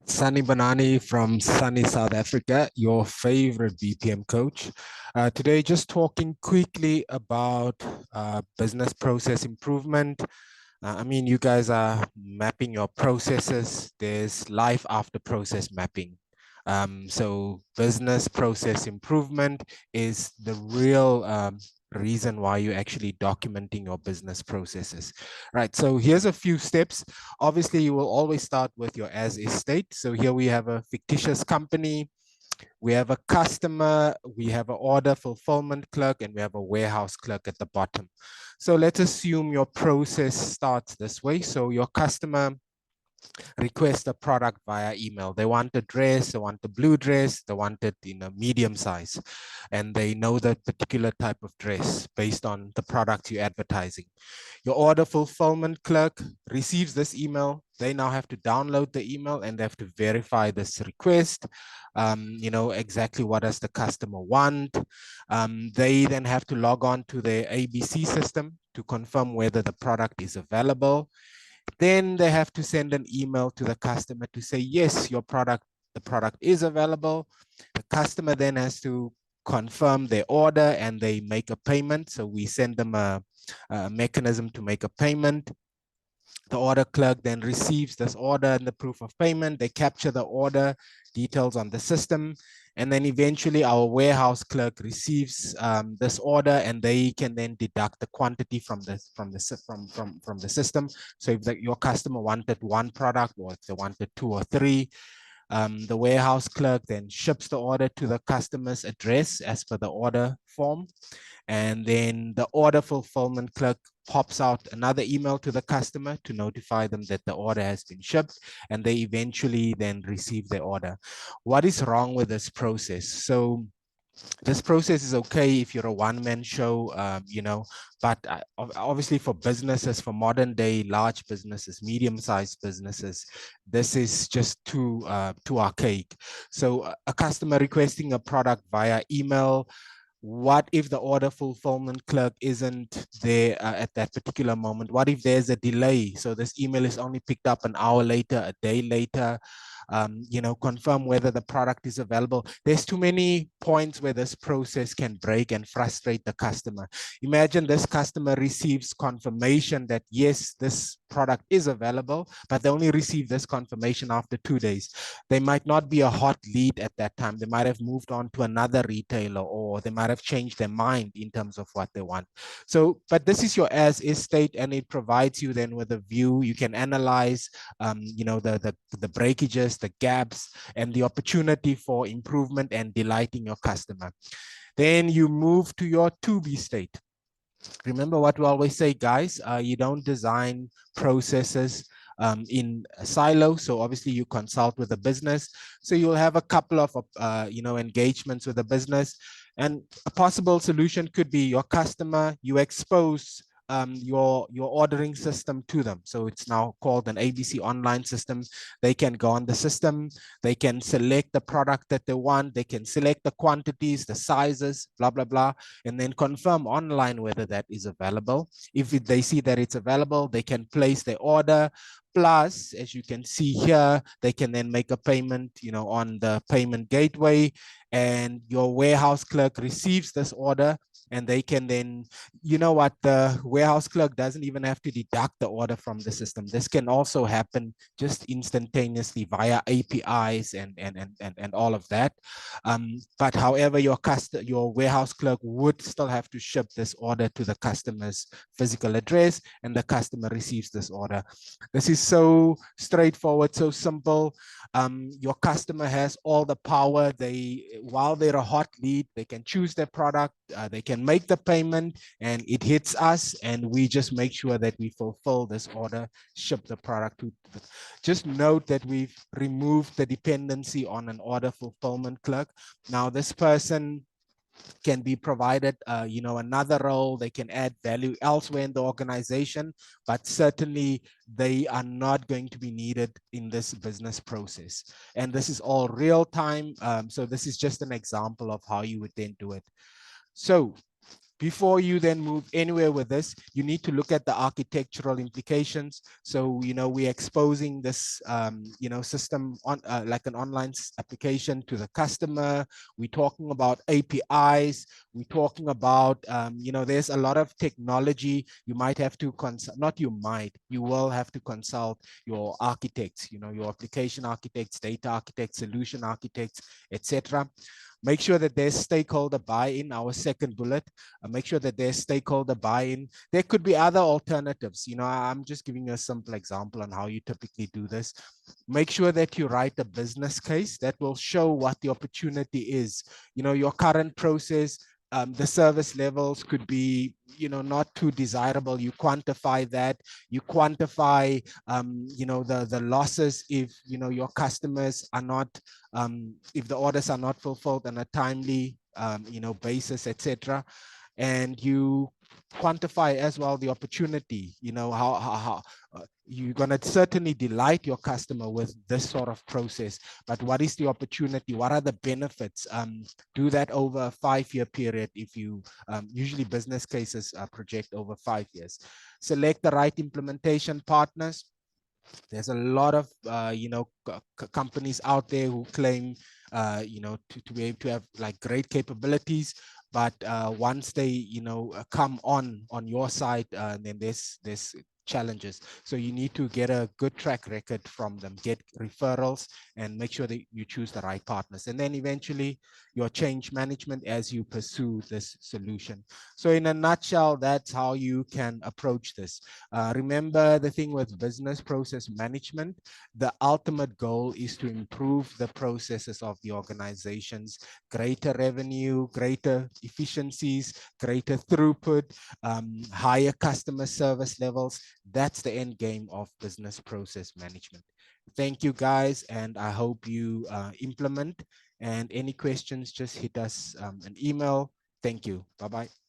Sunny Banani from sunny South Africa, your favorite BPM coach. Today, just talking quickly about business process improvement. You guys are mapping your processes. There's life after process mapping. So business process improvement is the real reason why you're actually documenting your business processes. Right, so here's a few steps. Obviously, you will always start with your as is state. So here we have a fictitious company, we have a customer, we have an order fulfillment clerk, and we have a warehouse clerk at the bottom. So let's assume your process starts this way. So your customer request a product via email. They want a dress, they want a blue dress, they want it in a medium size, and they know that particular type of dress based on the product you're advertising. Your order fulfillment clerk receives this email. They now have to download the email and they have to verify this request. Exactly what does the customer want. They then have to log on to their ABC system to confirm whether the product is available. Then they have to send an email to the customer to say, yes, the product is available. The customer then has to confirm their order and they make a payment. So we send them a mechanism to make a payment. The order clerk then receives this order and the proof of payment. They capture the order details on the system. And then eventually our warehouse clerk receives this order and they can then deduct the quantity from the system. So if your customer wanted one product or if they wanted two or three, the warehouse clerk then ships the order to the customer's address as per the order form. And then the order fulfillment clerk pops out another email to the customer to notify them that the order has been shipped, and they eventually then receive the order. What is wrong with this process? So this process is okay if you're a one-man show, but obviously for businesses, for modern day large businesses, medium-sized businesses, this is just too archaic. So a customer requesting a product via email, what if the order fulfillment clerk isn't there at that particular moment? What if there's a delay? So this email is only picked up an hour later, a day later. Confirm whether the product is available. There's too many points where this process can break and frustrate the customer. Imagine this customer receives confirmation that yes, this product is available, but they only receive this confirmation after 2 days. They might not be a hot lead at that time. They might have moved on to another retailer, or they might have changed their mind in terms of what they want. So, but this is your as is state, and it provides you then with a view. You can analyze, the breakages, the gaps, and the opportunity for improvement and delighting your customer. Then you move to your to be state. Remember what we always say, guys, you don't design processes in a silo. So obviously you consult with the business. So you'll have a couple of, engagements with the business. And a possible solution could be your customer, you expose your ordering system to them. So it's now called an ABC online system. They can go on the system, they can select the product that they want, they can select the quantities, the sizes, blah, blah, blah, and then confirm online whether that is available. If they see that it's available, they can place their order. Plus, as you can see here, they can then make a payment, on the payment gateway, and your warehouse clerk receives this order, and they can then, the warehouse clerk doesn't even have to deduct the order from the system. This can also happen just instantaneously via APIs and all of that. But however, your warehouse clerk would still have to ship this order to the customer's physical address, and the customer receives this order. This is so straightforward, so simple. Your customer has all the power. While they're a hot lead, they can choose their product, they can make the payment, and it hits us, and we just make sure that we fulfill this order, ship the product to. Just note that we've removed the dependency on an order fulfillment clerk. Now, this person can be provided, another role. They can add value elsewhere in the organization, but certainly they are not going to be needed in this business process. And this is all real time. So this is just an example of how you would then do it. So Before you then move anywhere with this, you need to look at the architectural implications. So, we're exposing this, system on like an online application to the customer. We're talking about APIs. We're talking about, there's a lot of technology. You might have to consult, not you might, you will have to consult your architects, your application architects, data architects, solution architects, etc. Make sure that there's stakeholder buy-in, our second bullet. Make sure that there's stakeholder buy-in. There could be other alternatives. I'm just giving you a simple example on how you typically do this. Make sure that you write a business case that will show what the opportunity is. Your current process, the service levels could be, not too desirable. You quantify that. You quantify, the losses if, your customers are not, if the orders are not fulfilled on a timely, basis, etc. And you quantify as well the opportunity, how you're going to certainly delight your customer with this sort of process, but what is the opportunity? What are the benefits? Do that over a 5-year period. If you usually business cases project over 5 years. Select the right implementation partners. There's a lot of companies out there who claim to be able to have like great capabilities, but once they come on your side, then there's challenges. So you need to get a good track record from them, get referrals, and make sure that you choose the right partners. And then eventually your change management as you pursue this solution. So in a nutshell, that's how you can approach this. Remember the thing with business process management, the ultimate goal is to improve the processes of the organizations, greater revenue, greater efficiencies, greater throughput, higher customer service levels. That's the end game of business process management. Thank you guys, and I hope you implement. And any questions, just hit us an email. Thank you. Bye-bye.